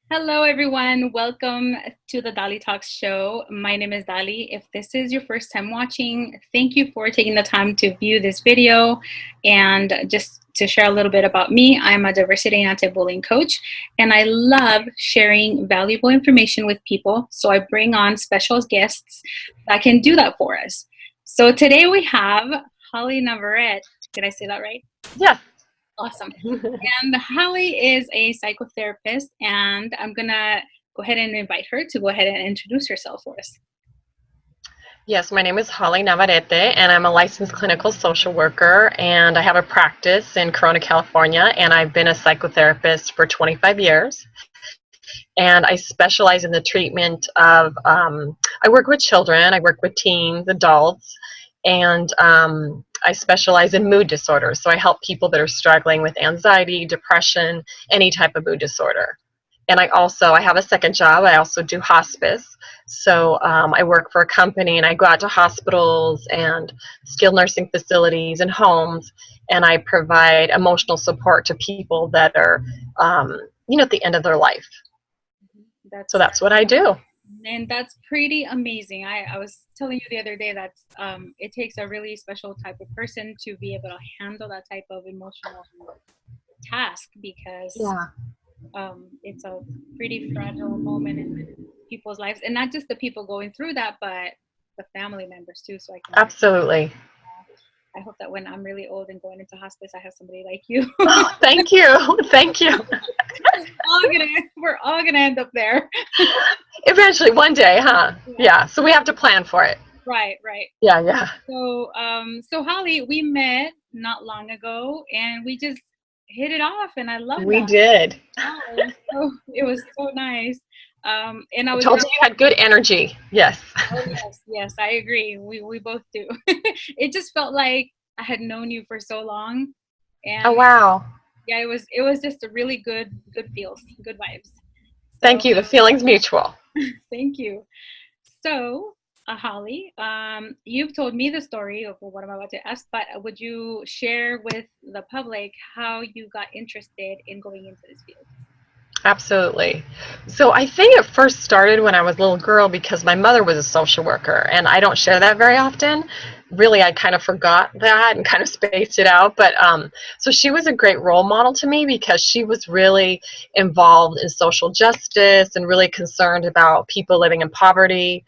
Hello, everyone. Welcome to the Dalitalks show. My name is Dali. If this is your first time watching, thank you for taking the time to view this video. And just to share a little bit about me, I'm a diversity and anti-bullying coach, and I love sharing valuable information with people. So I bring on special guests that can do that for us. So today we have Holly Navarrete. Did I say that right? Yes. Awesome. And Holly is a psychotherapist, and I'm going to go ahead and invite her to go ahead and introduce herself for us. Yes, my name is Holly Navarrete, and I'm a licensed clinical social worker, and I have a practice in Corona, California, and I've been a psychotherapist for 25 years. And I specialize in the treatment of, I work with children, I work with teens, adults, and I specialize in mood disorders. So I help people that are struggling with anxiety, depression, any type of mood disorder. And I have a second job. I also do hospice. So I work for a company and I go out to hospitals and skilled nursing facilities and homes, and I provide emotional support to people that are, at the end of their life. So That's that's what I do. and that's pretty amazing. I was telling you the other day that it takes a really special type of person to be able to handle that type of emotional task because Yeah, it's a pretty fragile moment in people's lives, and not just the people going through that, but the family members too. So I can absolutely. I hope that when I'm really old and going into hospice, I have somebody like you. Oh, thank you. Thank you. We're all gonna end up there. Eventually, one day, huh? Yeah. Yeah, so we have to plan for it. Right, right. Yeah, yeah. So Holly, we met not long ago, and we just hit it off, and I love We that. did. Wow, it was so nice. And I I was told really, you you had good energy. Yes. oh yes, yes, I agree. We both do. It just felt like I had known you for so long, Oh, and wow. yeah, it was just a really good feels, good vibes. So Thank you. The feeling's mutual. thank you. So, Holly, you've told me the story of what I'm about to ask, but would you share with the public how you got interested in going into this field? Absolutely. So I think it first started when I was a little girl because my mother was a social worker, and I don't share that very often. Really, I kind of forgot that and kind of spaced it out. But so she was a great role model to me because she was really involved in social justice and really concerned about people living in poverty.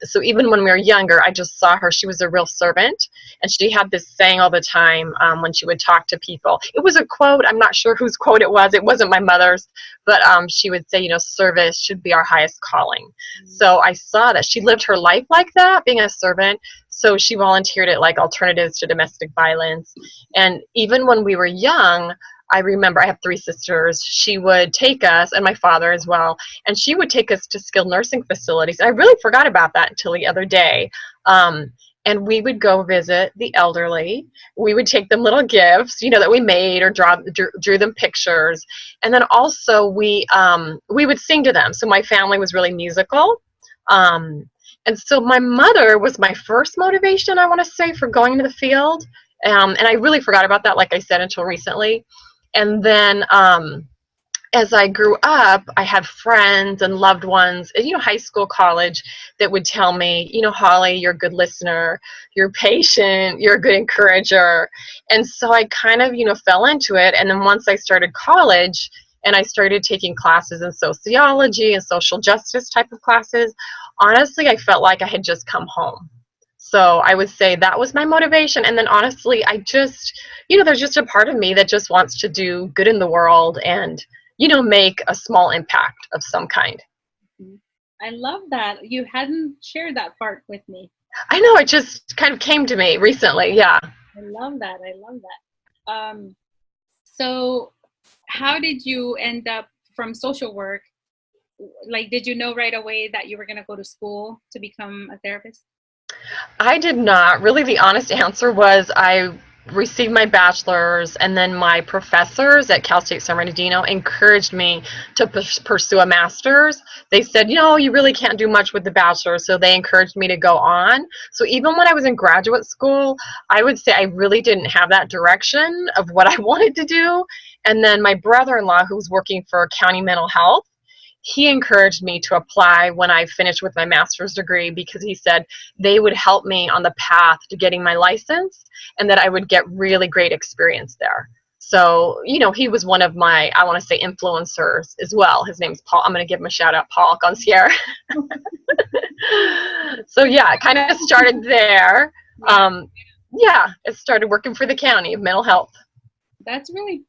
So even when we were younger, I just saw her. She was a real servant, and she had this saying all the time when she would talk to people. It was a quote. I'm not sure whose quote it was. It wasn't my mother's, but she would say, service should be our highest calling. So I saw that she lived her life like that, being a servant. So she volunteered at like Alternatives to Domestic Violence. And even when we were young, I remember I have three sisters. She would take us, and my father as well, and she would take us to skilled nursing facilities. I really forgot about that until the other day. Um, and we would go visit the elderly. We would take them little gifts, that we made or drew them pictures. And then also we would sing to them. So my family was really musical. Um, and so my mother was my first motivation, I want to say, for going into the field. And I really forgot about that, like I said, until recently. And then as I grew up, I had friends and loved ones, high school, college, that would tell me, Holly, you're a good listener, you're patient, you're a good encourager. And so I kind of, fell into it. And then once I started college and I started taking classes in sociology and social justice type of classes, honestly, I felt like I had just come home. So I would say that was my motivation. And then honestly, I just, there's just a part of me that just wants to do good in the world and, make a small impact of some kind. Mhm. I love that. You hadn't shared that part with me. I know, it just kind of came to me recently. Yeah. I love that. I love that. So how did you end up from social work? Like, did you know right away that you were going to go to school to become a therapist? I did not. Really, the honest answer was I received my bachelor's, and then my professors at Cal State San Bernardino encouraged me to pursue a master's. They said, you really can't do much with the bachelor's, so they encouraged me to go on. So even when I was in graduate school, I would say I really didn't have that direction of what I wanted to do. And then my brother-in-law, who was working for county mental health, he encouraged me to apply when I finished with my master's degree, because he said they would help me on the path to getting my license and that I would get really great experience there. So, he was one of my, I want to say, influencers as well. His name's Paul. I'm going to give him a shout out, Paul Concierge. So yeah, it kind of started there. It started working for the county of mental health. That's really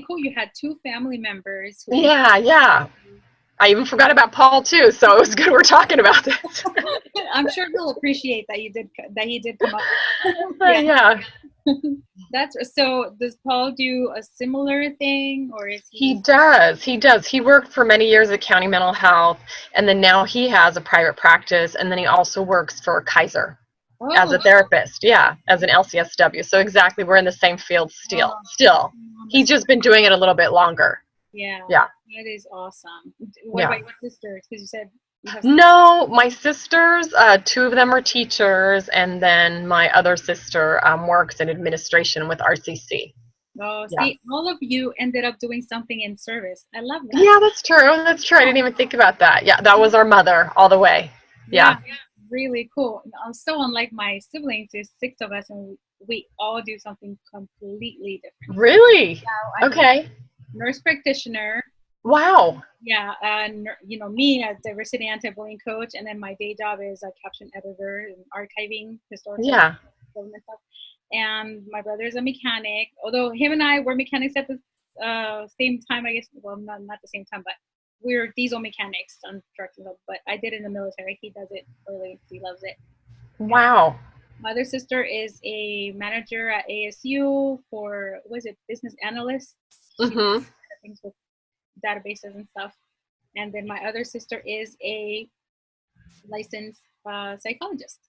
cool. You had two family members. Yeah. I even forgot about Paul too, so it was good we're talking about this. I'm sure he'll appreciate that he did come up. Yeah. That's so. Does Paul do a similar thing, or is he? He does. He worked for many years at County Mental Health, and then now he has a private practice, and then he also works for Kaiser as a therapist. Yeah, as an LCSW. So exactly, we're in the same field still. He's just been doing it a little bit longer. Yeah. That is awesome. What about your sisters? Because you said you have. No, my sisters, two of them are teachers, and then my other sister works in administration with RCC. Oh, see, all of you ended up doing something in service. I love that. Yeah, that's true. I didn't even think about that. Yeah, that was our mother all the way. Yeah. Really cool. So unlike my siblings, there's 6 of us, and we all do something completely different. Really? Okay. Nurse practitioner. Wow. Yeah, and me as diversity anti-bullying coach, and then my day job is a caption editor and archiving historical government stuff. And my brother is a mechanic. Although him and I were mechanics at the same time, I guess. Well, not the same time, but we're diesel mechanics on trucks and stuff. But I did it in the military. He does it early. He loves it. Wow. My other sister is a manager at ASU for business analysts. Mm-hmm. Things with databases and stuff. And then my other sister is a licensed psychologist.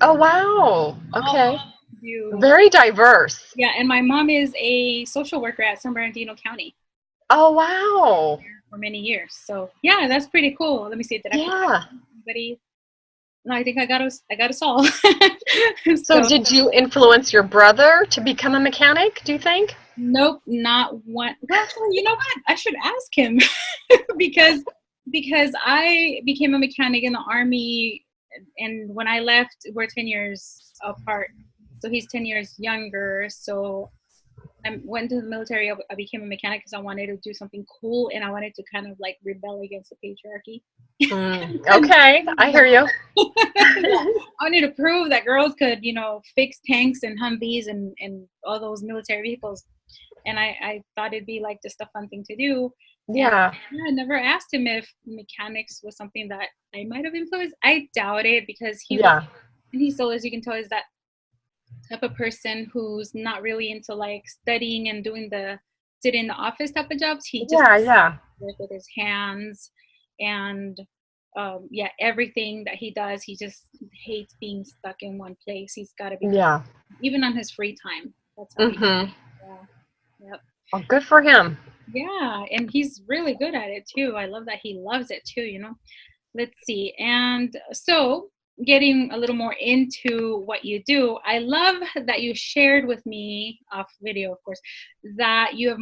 Oh, wow. Okay. Very diverse. Yeah, and my mom is a social worker at San Bernardino County. Oh, wow. For many years. So yeah, that's pretty cool. Let me see. Did I anybody? No, I think I got us all. So did you influence your brother to become a mechanic, do you think? Nope, not one. Well, actually, you know what? I should ask him because I became a mechanic in the Army, and when I left, we're 10 years apart. So he's 10 years younger. So I went to the military. I became a mechanic because I wanted to do something cool, and I wanted to kind of like rebel against the patriarchy. Okay, I hear you. I wanted to prove that girls could, fix tanks and Humvees and all those military vehicles. And I thought it'd be like just a fun thing to do. Yeah. And I never asked him if mechanics was something that I might have influenced. I doubt it, because he still, as you can tell, is that type of person who's not really into like studying and doing the sit in the office type of jobs. He just work with his hands, and everything that he does, he just hates being stuck in one place. He's got to be even on his free time. That's how Yep. Oh, good for him. Yeah, and he's really good at it too. I love that he loves it too, Let's see. And so getting a little more into what you do, I love that you shared with me off video, of course, that you have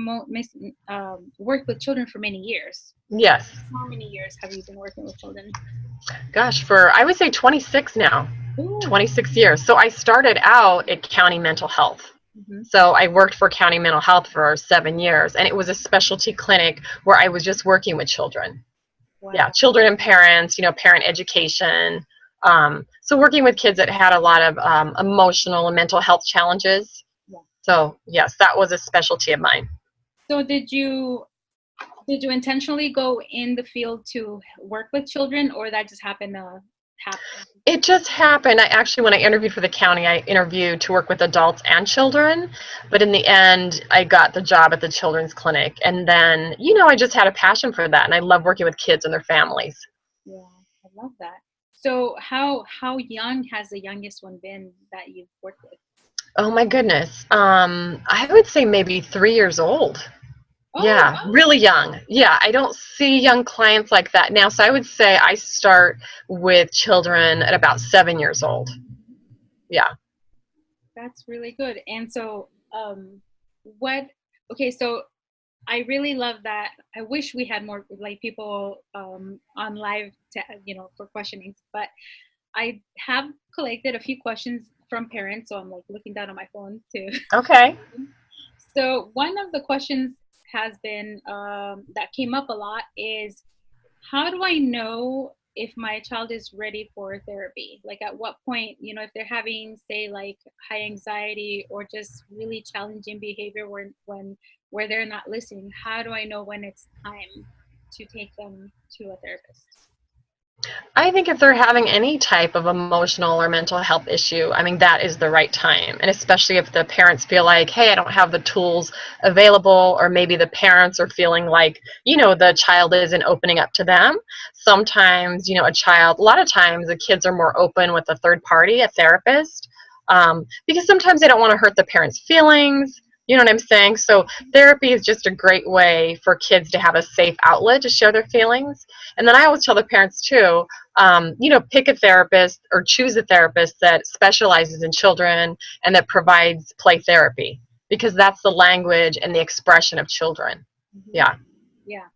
worked with children for many years. Yes. How many years have you been working with children? Gosh, I would say 26 now. Ooh. 26 years. So I started out at County Mental Health. Mm-hmm. So I worked for County Mental Health for 7 years, and it was a specialty clinic where I was just working with children. Wow. Yeah, children and parents, parent education. So working with kids that had a lot of emotional and mental health challenges. Yeah. So yes, that was a specialty of mine. So did you intentionally go in the field to work with children, or that just happened to happen? It just happened. When I interviewed for the county, I interviewed to work with adults and children, but in the end, I got the job at the children's clinic. And then, I just had a passion for that, and I love working with kids and their families. Yeah, I love that. So how young has the youngest one been that you've worked with? Oh my goodness. I would say maybe 3 years old. Oh, yeah, wow. Really young. Yeah, I don't see young clients like that now. So I would say I start with children at about 7 years old. Yeah. That's really good. And so, so I really love that. I wish we had more like people on live to, for questionings, but I have collected a few questions from parents, so I'm like looking down on my phone too. Okay. So one of the questions has been that came up a lot is, how do I know if my child is ready for therapy? Like at what point, if they're having, say, like high anxiety or just really challenging behavior where they're not listening, how do I know when it's time to take them to a therapist? I think if they're having any type of emotional or mental health issue, I mean, that is the right time. And especially if the parents feel like, hey, I don't have the tools available, or maybe the parents are feeling like, the child isn't opening up to them. Sometimes, a lot of times the kids are more open with a third party, a therapist, because sometimes they don't want to hurt the parents' feelings. You know what I'm saying? So therapy is just a great way for kids to have a safe outlet to share their feelings. And then I always tell the parents too, pick a therapist or choose a therapist that specializes in children and that provides play therapy, because that's the language and the expression of children. Hmm. Yeah. Yeah,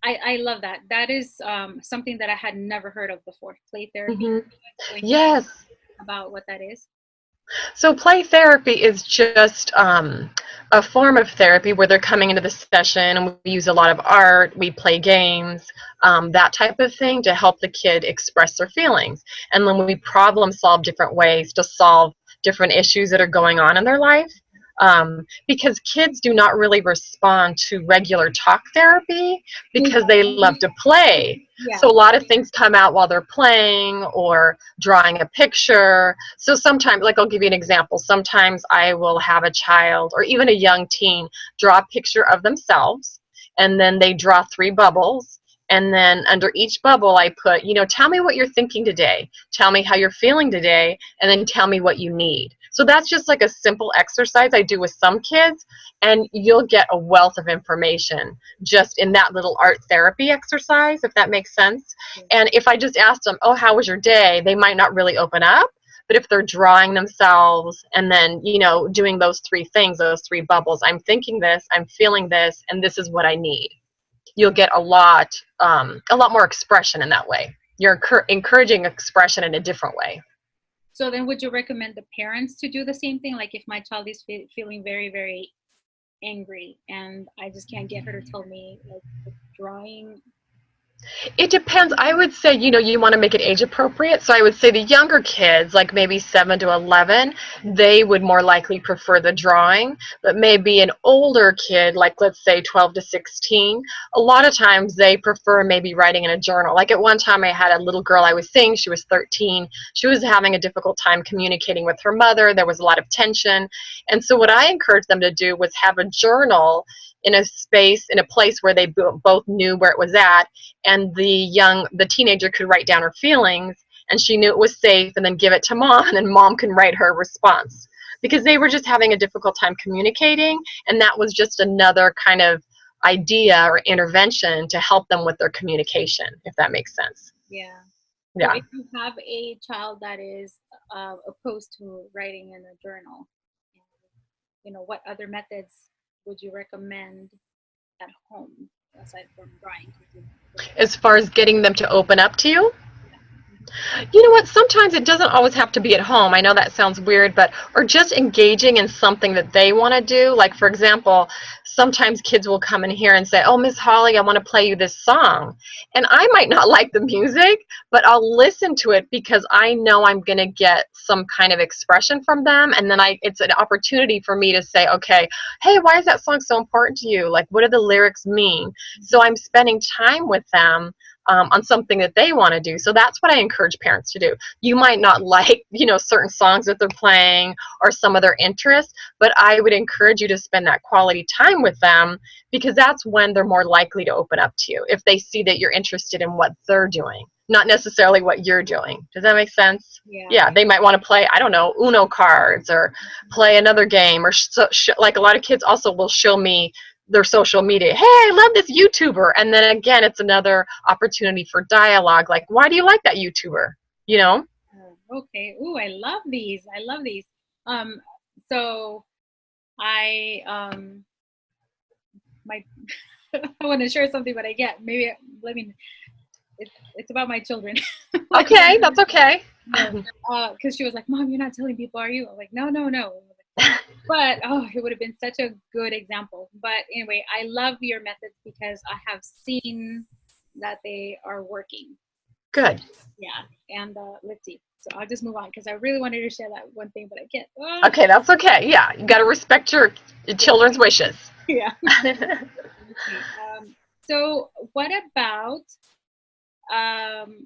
I love that. That is something that I had never heard of before. Play therapy. Hmm. Can you explain to me Yes. about what that is? So play therapy is just a form of therapy where they're coming into the session and we use a lot of art, we play games, that type of thing to help the kid express their feelings. And then we problem solve different ways to solve different issues that are going on in their life. Because kids do not really respond to regular talk therapy They because they don't. love to play. Yeah. So a lot of things come out while they're playing or drawing a picture. So sometimes, like I'll give you an example, sometimes I will have a child or even a young teen draw a picture of themselves, and then they draw 3 bubbles. And then under each bubble, I put, tell me what you're thinking today. Tell me how you're feeling today. And then tell me what you need. So that's just like a simple exercise I do with some kids. And you'll get a wealth of information just in that little art therapy exercise, if that makes sense. And if I just asked them, oh, how was your day? They might not really open up. But if they're drawing themselves and then, doing those 3 things, those 3 bubbles, I'm thinking this, I'm feeling this, and this is what I need. You'll get a lot more expression in that way. You're encouraging expression in a different way. So then would you recommend the parents to do the same thing? Like if my child is feeling very, very angry and I just can't get her to tell me, like the drawing. It depends. I would say, you want to make it age appropriate. So I would say the younger kids, like maybe 7 to 11, they would more likely prefer the drawing. But maybe an older kid, like let's say 12 to 16, a lot of times they prefer maybe writing in a journal. Like at one time I had a little girl I was seeing, she was 13. She was having a difficult time communicating with her mother. There was a lot of tension. And so what I encouraged them to do was have a journal in a space, in a place where they both knew where it was at, and the teenager could write down her feelings, and she knew it was safe, and then give it to mom, and then mom can write her response, because they were just having a difficult time communicating, and that was just another kind of idea or intervention to help them with their communication, if that makes sense. Yeah. So Yeah. if you have a child that is opposed to writing in a journal, what other methods would you recommend at home aside from drawing? As far as getting them to open up to you, Yeah. you know what? Sometimes it doesn't always have to be at home. I know that sounds weird, but or just engaging in something that they want to do. Like for example, sometimes kids will come in here and say, "Oh, Miss Holly, I want to play you this song." And I might not like the music, but I'll listen to it because I know I'm going to get some kind of expression from them, and then it's an opportunity for me to say, "Okay, hey, why is that song so important to you? Like what do the lyrics mean?" So I'm spending time with them on something that they want to do. So that's what I encourage parents to do. You might not like, certain songs that they're playing or some of their interests, but I would encourage you to spend that quality time with them, because that's when they're more likely to open up to you, if they see that you're interested in what they're doing, not necessarily what you're doing. Does that make sense? Yeah. Yeah, they might want to play, I don't know, Uno cards or play another game, or like a lot of kids also will show me their social media. Hey, I love this YouTuber. And then again, it's another opportunity for dialogue. Like, why do you like that YouTuber? You know? Okay. Ooh, I love these. I love these. Um, so I my I want to share something, but I get maybe let me. It's about my children. Like, Okay, that's okay. no, because she was like, "Mom, you're not telling people, are you?" I'm like, "No, no, no." But oh, it would have been such a good example. But anyway, I love your methods because I have seen that they are working. So Good. yeah, and let's see. So I'll just move on because I really wanted to share that one thing, but I can't. Okay, that's okay. Yeah, you got to respect your Yeah, children's wishes. yeah. Let's see. So what about um,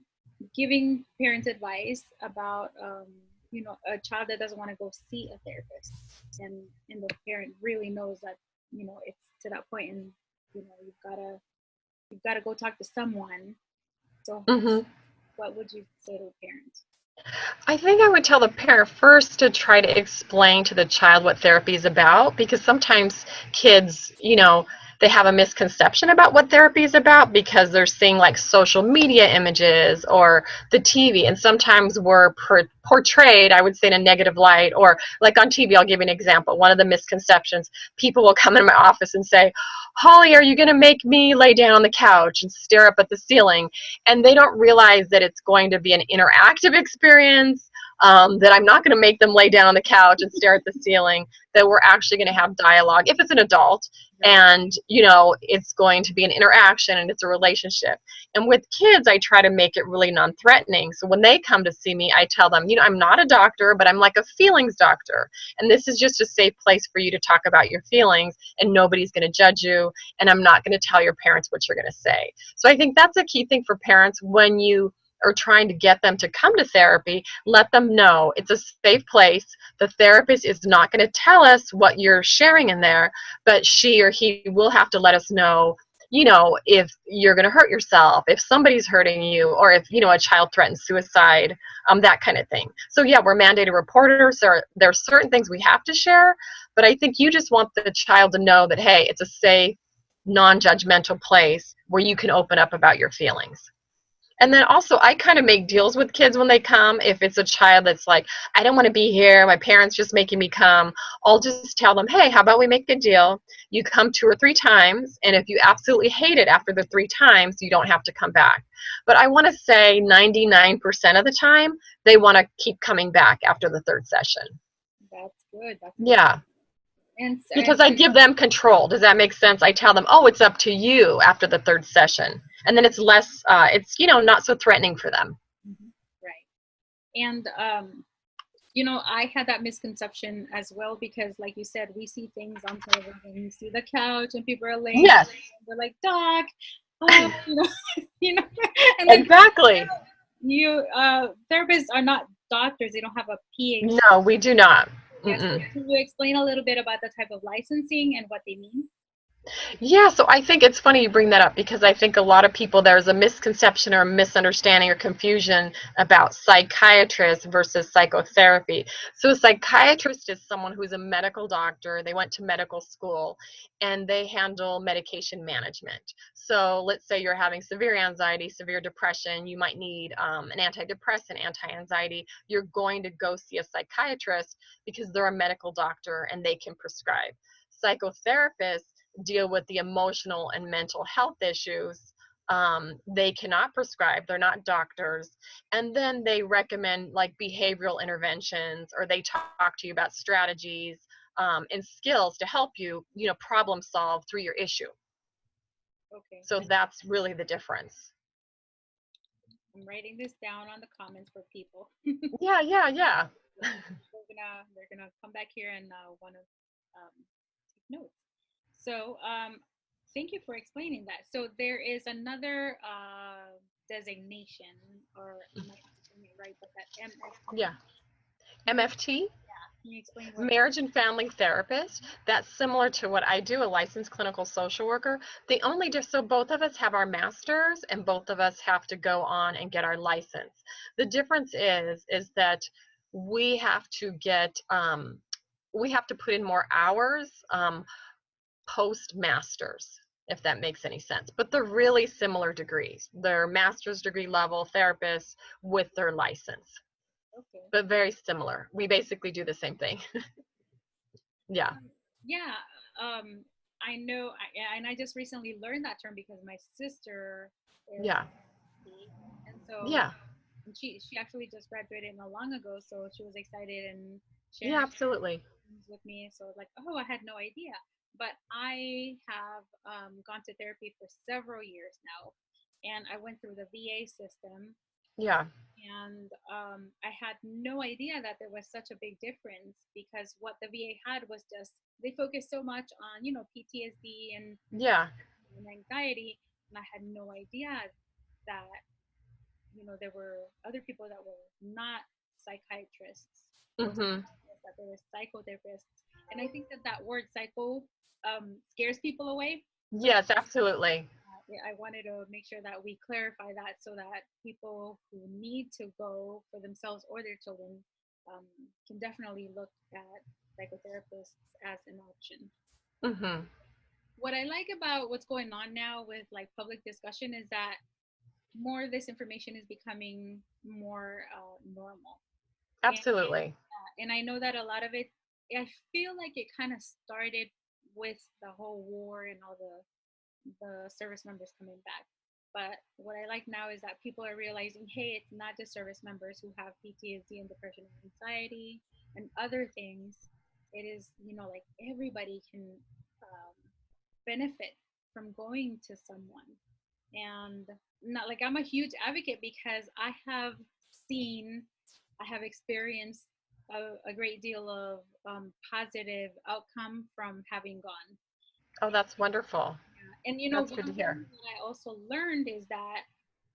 giving parents advice about a child that doesn't want to go see a therapist, and the parent really knows that it's to that point, and you've got to go talk to someone. So Hmm. what would you say to a parent? I think I would tell the parent first to try to explain to the child what therapy is about, because sometimes kids, they have a misconception about what therapy is about because they're seeing like social media images or the TV, and sometimes we're portrayed, I would say, in a negative light. Or like on TV, I'll give you an example. One of the misconceptions, people will come in my office and say, "Holly, are you going to make me lay down on the couch and stare up at the ceiling?" And they don't realize that it's going to be an interactive experience, that I'm not going to make them lay down on the couch and stare at the ceiling, that we're actually going to have dialogue if it's an adult, and it's going to be an interaction and it's a relationship. And with kids, I try to make it really non-threatening. So when they come to see me, I tell them, I'm not a doctor, but I'm like a feelings doctor, and this is just a safe place for you to talk about your feelings, and nobody's going to judge you, and I'm not going to tell your parents what you're going to say. So I think that's a key thing for parents when you are trying to get them to come to therapy. Let them know it's a safe place. The therapist is not going to tell us what you're sharing in there, but she or he will have to let us know, if you're going to hurt yourself, if somebody's hurting you, or if, a child threatens suicide, that kind of thing. So yeah, we're mandated reporters. There are certain things we have to share, but I think you just want the child to know that, hey, it's a safe, non-judgmental place where you can open up about your feelings. And then also, I kind of make deals with kids when they come. If it's a child that's like, I don't want to be here, my parents just making me come, I'll just tell them, hey, how about we make a deal? You come 2 or 3 times, and if you absolutely hate it after the 3 times, you don't have to come back. But I want to say 99% of the time, they want to keep coming back after the third session. That's good. That's good. Yeah, And because I give them control. Does that make sense? I tell them, oh, it's up to you after the third session. And then it's less, not so threatening for them. mhm, right. And I had that misconception as well because, like you said, we see things on television. You see the couch, and people are laying down, Yes, and they're like, "Doc," oh, you know, and then exactly. therapists are not doctors; they don't have a PhD. No, we do not. Yes, so Mm-mm. can you explain a little bit about the type of licensing and what they mean? Yeah, so I think it's funny you bring that up, because I think a lot of people, there's a misconception or a misunderstanding or confusion about psychiatrists versus psychotherapy. So a psychiatrist is someone who's a medical doctor, they went to medical school, and they handle medication management. So let's say you're having severe anxiety, severe depression, you might need an antidepressant, anti-anxiety. You're going to go see a psychiatrist because they're a medical doctor and they can prescribe. Psychotherapists deal with the emotional and mental health issues. They cannot prescribe, they're not doctors. And then they recommend like behavioral interventions, or they talk to you about strategies, and skills to help you, problem solve through your issue. Okay, So that's really the difference. I'm writing this down on the comments for people. Yeah, yeah, yeah. Yeah, they're gonna come back here and want to take notes. So thank you for explaining that. So there is another designation, or am I saying it right? But that MFT. Yeah. MFT, Can you explain what that? marriage and family therapist. That's similar to what I do, a licensed clinical social worker. The only so both of us have our masters, and both of us have to go on and get our license. The difference is that we have to get we have to put in more hours, post masters, if that makes any sense. But they're really similar degrees. They're master's degree level therapists with their license, Okay. but very similar. We basically do the same thing. Yeah. Yeah. Um, I know, and I just recently learned that term because my sister is Yeah. and so Yeah. and she actually just graduated not long ago, so she was excited and Yeah, sharing absolutely. things with me. So like, oh, I had no idea. But I have gone to therapy for several years now, and I went through the VA system, Yeah. and I had no idea that there was such a big difference because what the VA had was just they focused so much on PTSD Yeah. and anxiety, and I had no idea that there were other people that were not psychiatrists or Mhm. psychologists, that there were psychotherapists, and I think that that word psycho scares people away. So Yes, absolutely. yeah, I wanted to make sure that we clarify that so that people who need to go for themselves or their children can definitely look at psychotherapists as an option. Mhm. What I like about what's going on now with like public discussion is that more of this information is becoming more normal. And, Absolutely. and I know that a lot of it, I feel like it kind of started with the whole war and all the service members coming back. But what I like now is that people are realizing, hey, it's not just service members who have PTSD and depression and anxiety and other things. It is, like everybody can benefit from going to someone. And not like I'm a huge advocate because seen, I have experienced a great deal of positive outcome from having gone. Oh, that's wonderful. And That's good to one hear. thing that I also learned is that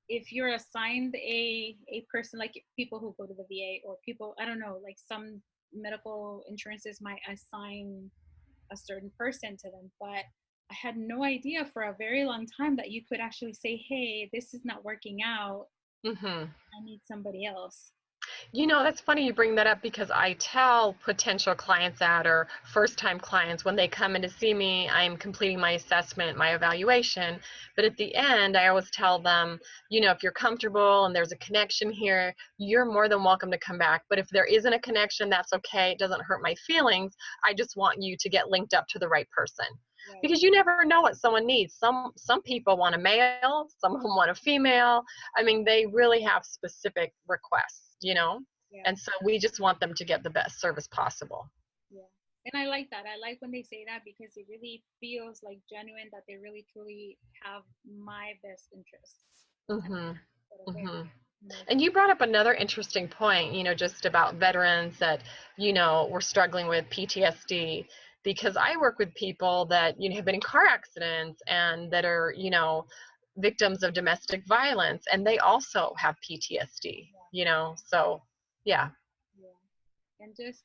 if you're assigned a person, like people who go to the VA or people, I don't know, like some medical insurances might assign a certain person to them, but I had no idea for a very long time that you could actually say, hey, this is not working out, Mhm. I need somebody else. That's funny you bring that up because I tell potential clients that or first time clients when they come in to see me, I'm completing my assessment, my evaluation. But at the end, I always tell them, if you're comfortable and there's a connection here, you're more than welcome to come back. But if there isn't a connection, that's okay. It doesn't hurt my feelings. I just want you to get linked up to the right person. Right. Because you never know what someone needs. Some people want a male, some of them want a female. I mean, they really have specific requests. Yeah. And so we just want them to get the best service possible. Yeah. And I like that. I like when they say that because it really feels like genuine that they really truly have my best interests Mhm. that are there. Mhm. You know, And you brought up another interesting point, just about veterans that, were struggling with PTSD because I work with people that, have been in car accidents and that are, victims of domestic violence and they also have PTSD. So, yeah. yeah. And just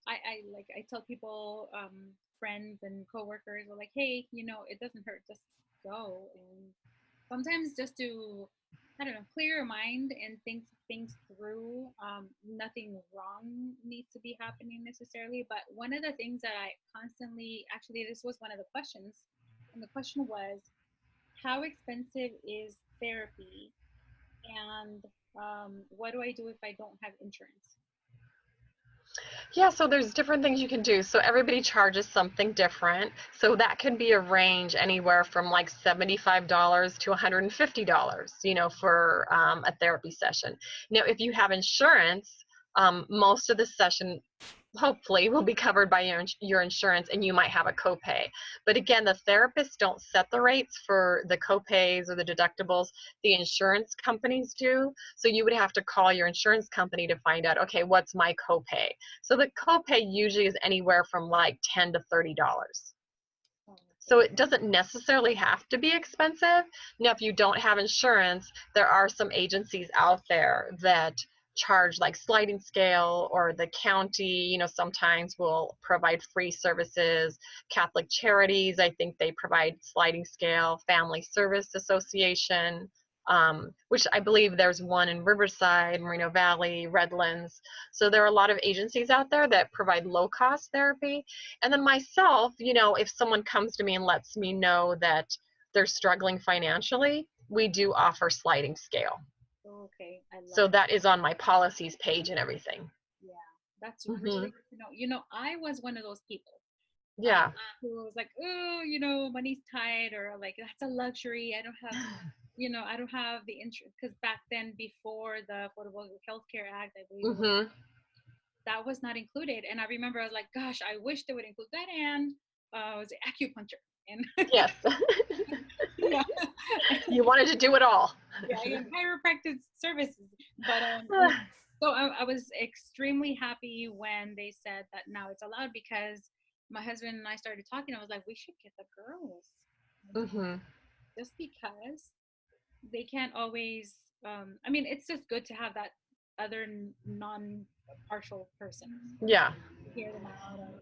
I tell people, friends and coworkers are like, hey, it doesn't hurt, just go. And sometimes just to, I don't know, clear your mind and think things through. Nothing wrong needs to be happening necessarily, but one of the things that I constantly, actually, this was one of the questions, and the question was, how expensive is therapy, and what do I do if I don't have insurance? Yeah, so there's different things you can do. So everybody charges something different. So that can be a range anywhere from like $75 to $150, for a therapy session. Now, if you have insurance, most of the session hopefully will be covered by your insurance and you might have a copay. But again, the therapists don't set the rates for the copays or the deductibles. The insurance companies do. So you would have to call your insurance company to find out, okay, what's my copay? So the copay usually is anywhere from like $10 to $30. Oh, So okay. it doesn't necessarily have to be expensive. Now, if you don't have insurance, there are some agencies out there that charge like sliding scale, or the county, sometimes will provide free services. Catholic Charities, I think they provide sliding scale. Family Service Association, which I believe there's one in Riverside, Moreno Valley, Redlands. So there are a lot of agencies out there that provide low cost therapy. And then myself, if someone comes to me and lets me know that they're struggling financially, we do offer sliding scale. Okay, I love So that is on my policies page and everything. Yeah, that's really Hmm. good to know. I was one of those people. Yeah. who was like, oh, you know, money's tight, or like that's a luxury. I don't have, you know, I don't have the interest, because back then, before the Affordable Health Care Act, I believe it was, Mm-hmm. that was not included. And I remember I was like, gosh, I wish they would include that. And was it acupuncture? And Yes. yeah, You wanted to do it all. yeah, and chiropractic services. But so I was extremely happy when they said that now it's allowed, because my husband and I started talking. I was like, we should get the girls, Mm-hmm. just because they can't always. I mean, it's just good to have that other non-partial person Yeah. to hear them out, or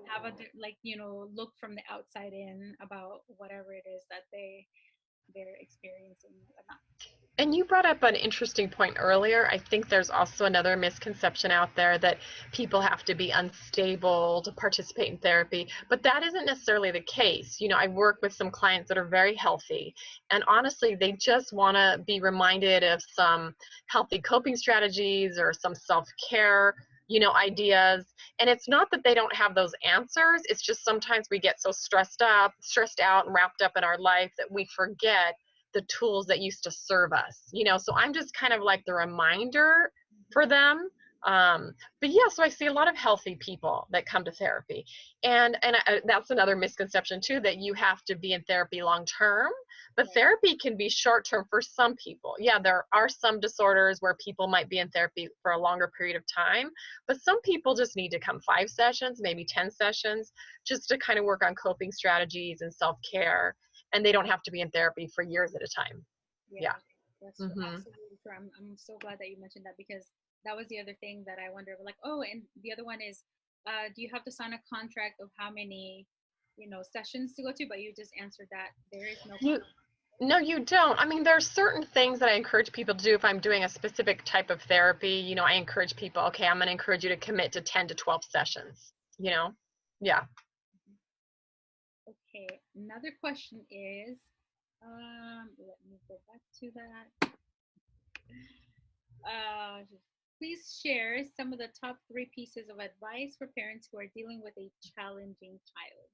have a like, you know, look from the outside in about whatever it is that they're experiencing and whatnot. And you brought up an interesting point earlier. I think there's also another misconception out there that people have to be unstable to participate in therapy, but that isn't necessarily the case. You know, I work with some clients that are very healthy, and honestly, they just want to be reminded of some healthy coping strategies or some self-care, you know, ideas. And it's not that they don't have those answers. It's just sometimes we get so stressed out, and wrapped up in our life that we forget the tools that used to serve us, you know. So I'm just kind of like the reminder for them. But yeah, so I see a lot of healthy people that come to therapy, and that's another misconception too, that you have to be in therapy long term. But Right. therapy can be short term for some people. Yeah, there are some disorders where people might be in therapy for a longer period of time, but some people just need to come 5 sessions, maybe 10 sessions, just to kind of work on coping strategies and self care, and they don't have to be in therapy for years at a time. Yeah. Yeah, that's Mhm. absolutely true. I'm so glad that you mentioned that, because that was the other thing that I wonder. Like, oh, and the other one is, do you have to sign a contract of how many, you know, sessions to go to? But you just answered that there is no You contract. No, you don't. I mean, there are certain things that I encourage people to do if I'm doing a specific type of therapy. You know, I encourage people, okay, I'm going to encourage you to commit to 10 to 12 sessions, you know? Yeah. Okay, another question is, let me go back to that. Please share some of the top three pieces of advice for parents who are dealing with a challenging child.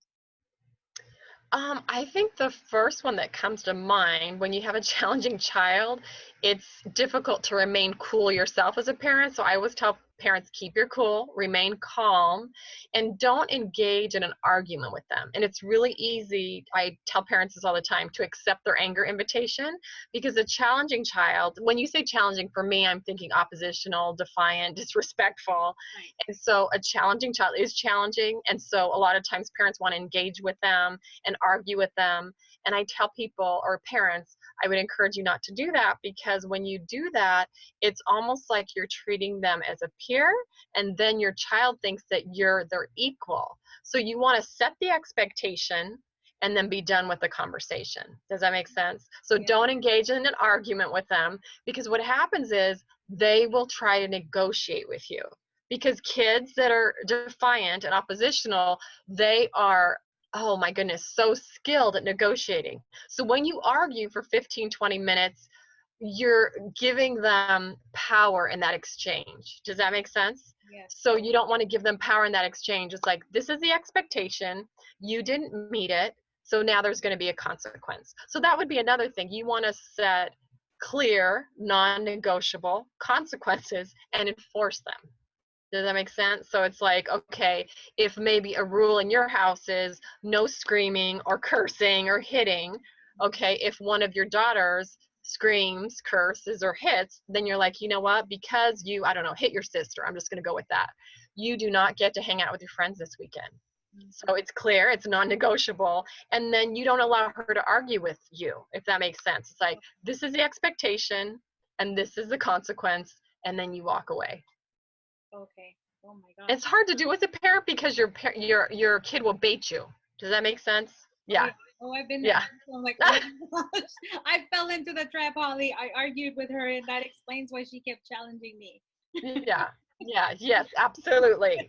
I think the first one that comes to mind when you have a challenging child, it's difficult to remain cool yourself as a parent. So I always tell parents, keep your cool, remain calm, and don't engage in an argument with them. And it's really easy, I tell parents this all the time, to accept their anger invitation, because a challenging child, when you say challenging, for me, I'm thinking oppositional, defiant, disrespectful. Right. And so a challenging child is challenging. And so a lot of times parents want to engage with them and argue with them. And I tell people, or parents, I would encourage you not to do that, because when you do that, it's almost like you're treating them as a peer, and then your child thinks that you're their equal. So you want to set the expectation and then be done with the conversation. Does that make sense? So Yeah. don't engage in an argument with them, because what happens is they will try to negotiate with you. Because kids that are defiant and oppositional, they are, oh my goodness, so skilled at negotiating. So when you argue for 15, 20 minutes, you're giving them power in that exchange. Does that make sense? Yes. So you don't want to give them power in that exchange. It's like, this is the expectation. You didn't meet it. So now there's going to be a consequence. So that would be another thing. You want to set clear, non negotiable consequences and enforce them. Does that make sense? So it's like, okay, if maybe a rule in your house is no screaming or cursing or hitting, okay, if one of your daughters screams, curses, or hits, then you're like, you know what, because you, I don't know, hit your sister, I'm just going to go with that. You do not get to hang out with your friends this weekend. So Mhm. it's clear, it's non-negotiable, and then you don't allow her to argue with you, if that makes sense. It's like, this is the expectation, and this is the consequence, and then you walk away. Okay. Oh my gosh. It's hard to do as a parent because your kid will bait you. Does that make sense? Oh yeah. Yeah. Oh, I've been there. Yeah. So I'm like, oh my gosh, I fell into the trap, Holly. I argued with her, and that explains why she kept challenging me. Yeah. Yeah. Yes, absolutely.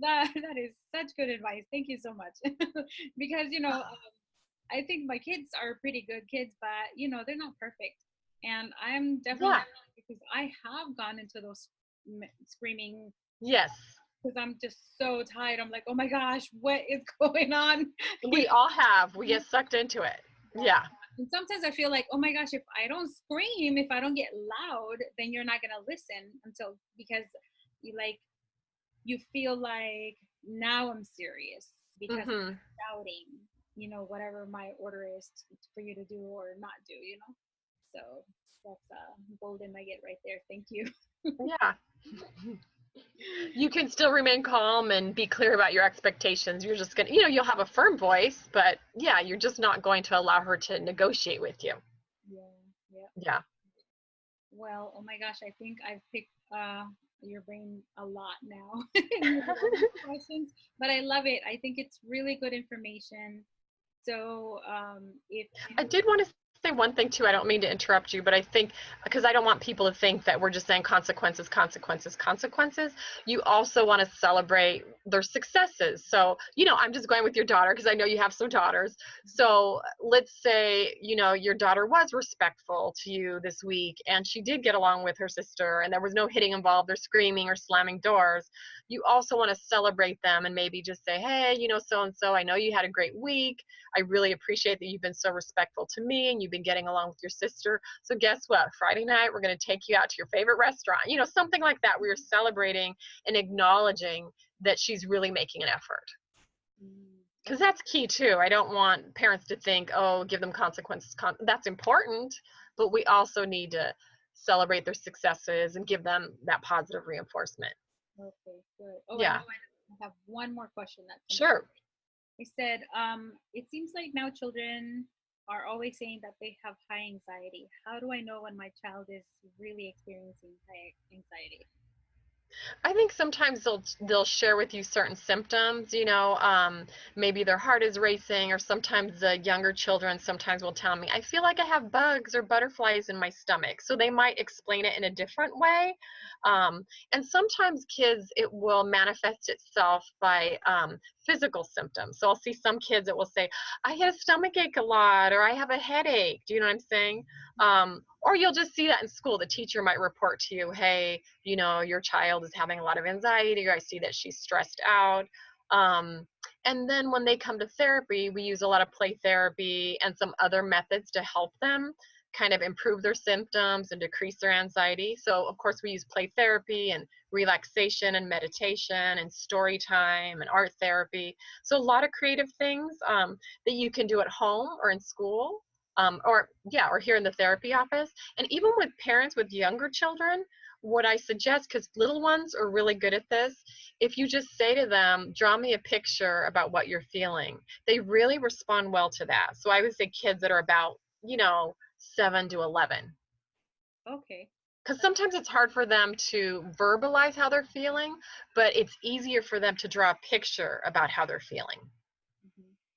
Yeah, that is such good advice. Thank you so much. Because you know, I think my kids are pretty good kids, but you know, they're not perfect, and I'm definitely, Yeah. because I have gone into those screaming Yes. because I'm just so tired. I'm like, oh my gosh, what is going on? We all have. We get sucked into it. Yeah. Yeah. And sometimes I feel like, oh my gosh, if I don't scream, if I don't get loud, then you're not gonna listen until, because you like, you feel like now I'm serious because Hmm. I'm doubting, whatever my order is for you to do or not do, So that's a golden nugget right there. Thank you. Yeah. You can still remain calm and be clear about your expectations. You're just going to, you'll have a firm voice, but yeah, you're just not going to allow her to negotiate with you. Yeah, yeah. Yeah. Well, oh my gosh, I think I've picked your brain a lot now with all these questions, but I love it. I think it's really good information. So if I you, did want to say one thing too. I don't mean to interrupt you, but I think because I don't want people to think that we're just saying consequences, consequences, consequences. You also want to celebrate their successes. So, I'm just going with your daughter because I know you have some daughters. So, let's say, your daughter was respectful to you this week and she did get along with her sister and there was no hitting involved or screaming or slamming doors. You also want to celebrate them and maybe just say, hey, so and so, I know you had a great week. I really appreciate that you've been so respectful to me and you've been getting along with your sister. So guess what? Friday night, we're going to take you out to your favorite restaurant. Something like that. We are celebrating and acknowledging that she's really making an effort. Because okay, that's key too. I don't want parents to think, oh, give them consequences. That's important, but we also need to celebrate their successes and give them that positive reinforcement. okay, good. Oh, I Yeah, have one more question that's sure. I said, it seems like now children are always saying that they have high anxiety. How do I know when my child is really experiencing high anxiety? I think sometimes they'll share with you certain symptoms, maybe their heart is racing, or sometimes the younger children sometimes will tell me, I feel like I have bugs or butterflies in my stomach. So they might explain it in a different way. And sometimes kids, it will manifest itself by physical symptoms. So I'll see some kids that will say, I get a stomach ache a lot, or I have a headache. Do you know what I'm saying? Or you'll just see that in school. The teacher might report to you, hey, your child is having a lot of anxiety, or I see that she's stressed out. Um, and then when they come to therapy, we use a lot of play therapy and some other methods to help them kind of improve their symptoms and decrease their anxiety. So, of course, we use play therapy and relaxation and meditation and story time and art therapy. So, a lot of creative things that you can do at home or in school. Or here in the therapy office. And even with parents with younger children, what I suggest, because little ones are really good at this, if you just say to them, draw me a picture about what you're feeling, they really respond well to that. So I would say kids that are about, 7 to 11. Okay. Because sometimes it's hard for them to verbalize how they're feeling, but it's easier for them to draw a picture about how they're feeling.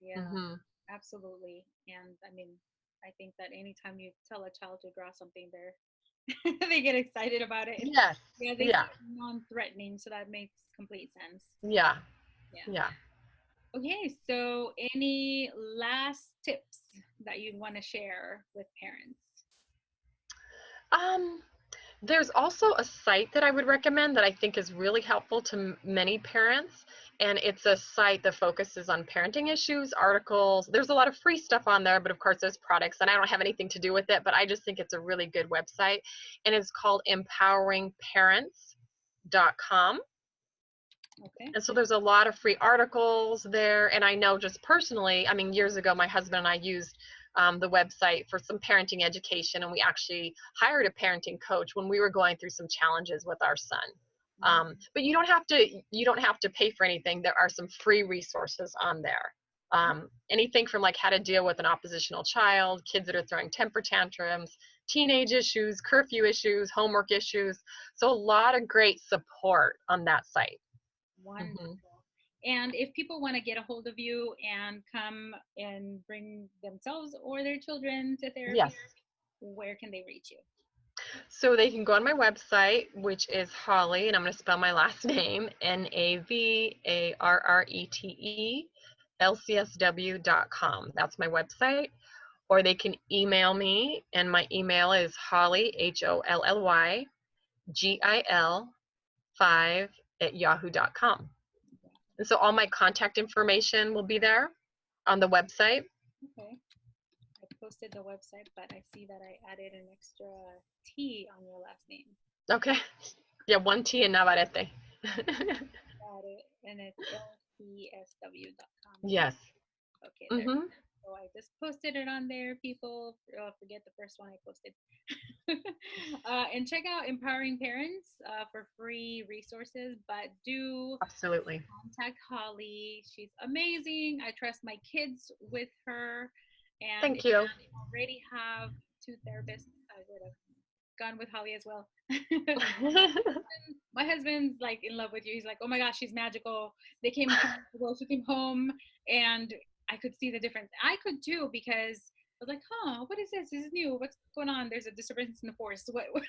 Yeah, Hmm. absolutely. And I mean, I think that anytime you tell a child to draw something, they get excited about it. Yes. Yeah, they see Yeah. it non-threatening, so that makes complete sense. Yeah. Yeah. Yeah. Okay, so any last tips that you'd want to share with parents? Um, There's also a site that I would recommend that I think is really helpful to many parents, and it's a site that focuses on parenting issues, articles. There's a lot of free stuff on there, but of course there's products, and I don't have anything to do with it, but I just think it's a really good website, and it's called empoweringparents.com. Okay. And so there's a lot of free articles there. And I know just personally, I mean, years ago, my husband and I used the website for some parenting education, and we actually hired a parenting coach when we were going through some challenges with our son. But you don't have to pay for anything. There are some free resources on there. Anything from like how to deal with an oppositional child, kids that are throwing temper tantrums, teenage issues, curfew issues, homework issues. So a lot of great support on that site. Wonderful. Hmm. And if people want to get a hold of you and come and bring themselves or their children to therapy, Yes. where can they reach you? So they can go on my website, which is Holly, and I'm going to spell my last name, NAVARRETE, LCSW.com. That's my website. Or they can email me, and my email is Holly, HOLLY, GIL 5 dali@yahoo.com. And so all my contact information will be there on the website. Okay. I posted the website, but I see that I added an extra T on your last name. Okay. Yeah, one T in Navarrete. Got it. And it's lcsw.com. Yes. Okay, there. Mm-hmm. So I just posted it on there. People forget the first one I posted. And check out Empowering Parents for free resources, but do Absolutely. contact Holly. She's amazing. I trust my kids with her. And Thank if you. I already have 2 therapists, I would have gone with Holly as well. My husband's like in love with you. He's like, oh my gosh, she's magical. They came well, she came home and I could see the difference. I could too, because I was like, huh, what is this? This is new. What's going on? There's a disturbance in the force. What? I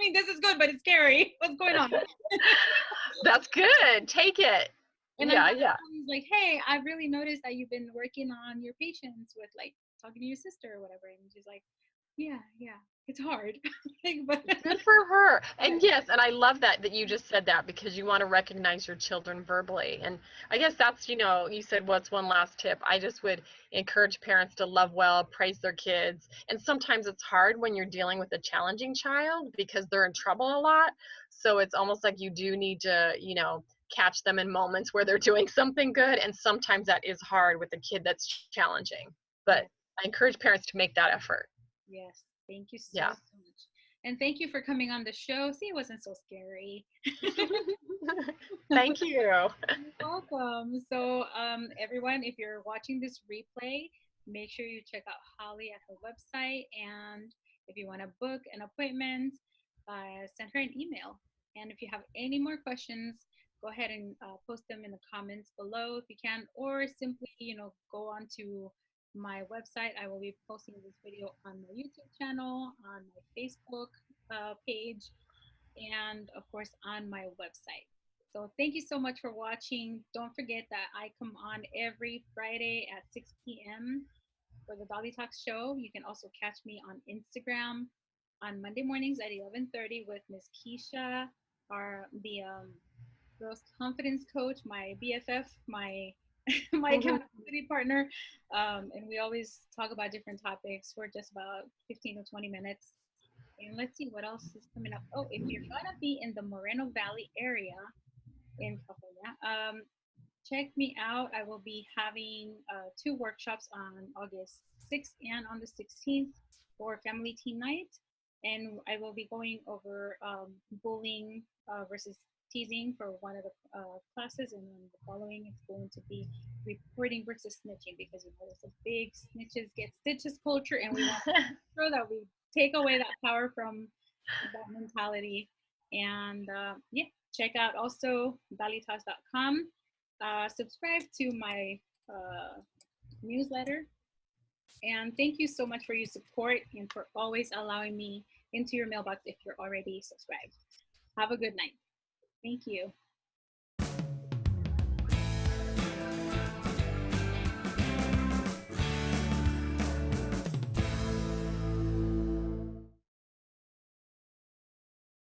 mean, this is good, but it's scary. What's going on? That's good. Take it. And Yeah, I was like, hey, I really noticed that you've been working on your patients with like talking to your sister or whatever. And she's like, yeah, it's hard. But good for her. And yes, and I love that you just said that, because you want to recognize your children verbally. And I guess that's, you said what's one last tip. I just would encourage parents to love well, praise their kids. And sometimes it's hard when you're dealing with a challenging child because they're in trouble a lot. So it's almost like you do need to, catch them in moments where they're doing something good. And sometimes that is hard with a kid that's challenging. But I encourage parents to make that effort. Yes, thank you so much. And thank you for coming on the show. See, it wasn't so scary. Thank you. You're welcome. So everyone, if you're watching this replay, make sure you check out Holly at her website. And if you want to book an appointment, send her an email. And if you have any more questions, go ahead and post them in the comments below if you can, or simply, go on to my website. I will be posting this video on my YouTube channel, on my Facebook page, and of course on my website. So thank you so much for watching. Don't forget that I come on every Friday at 6 p.m. for the Dalitalks show. You can also catch me on Instagram on Monday mornings at 11:30 with Miss Keisha, the girls confidence coach, my BFF, my accountability partner, and we always talk about different topics for just about 15 to 20 minutes. And let's see what else is coming up. Oh, if you're gonna be in the Moreno Valley area in California, check me out. I will be having 2 workshops on August 6th and on the 16th for family teen night, and I will be going over bullying versus teasing for one of the classes, and then the following it's going to be reporting versus snitching, because there's a big snitches get stitches culture, and we want to make sure that we take away that power from that mentality. And check out also dalitalks.com. Subscribe to my newsletter. And thank you so much for your support and for always allowing me into your mailbox if you're already subscribed. Have a good night. Thank you.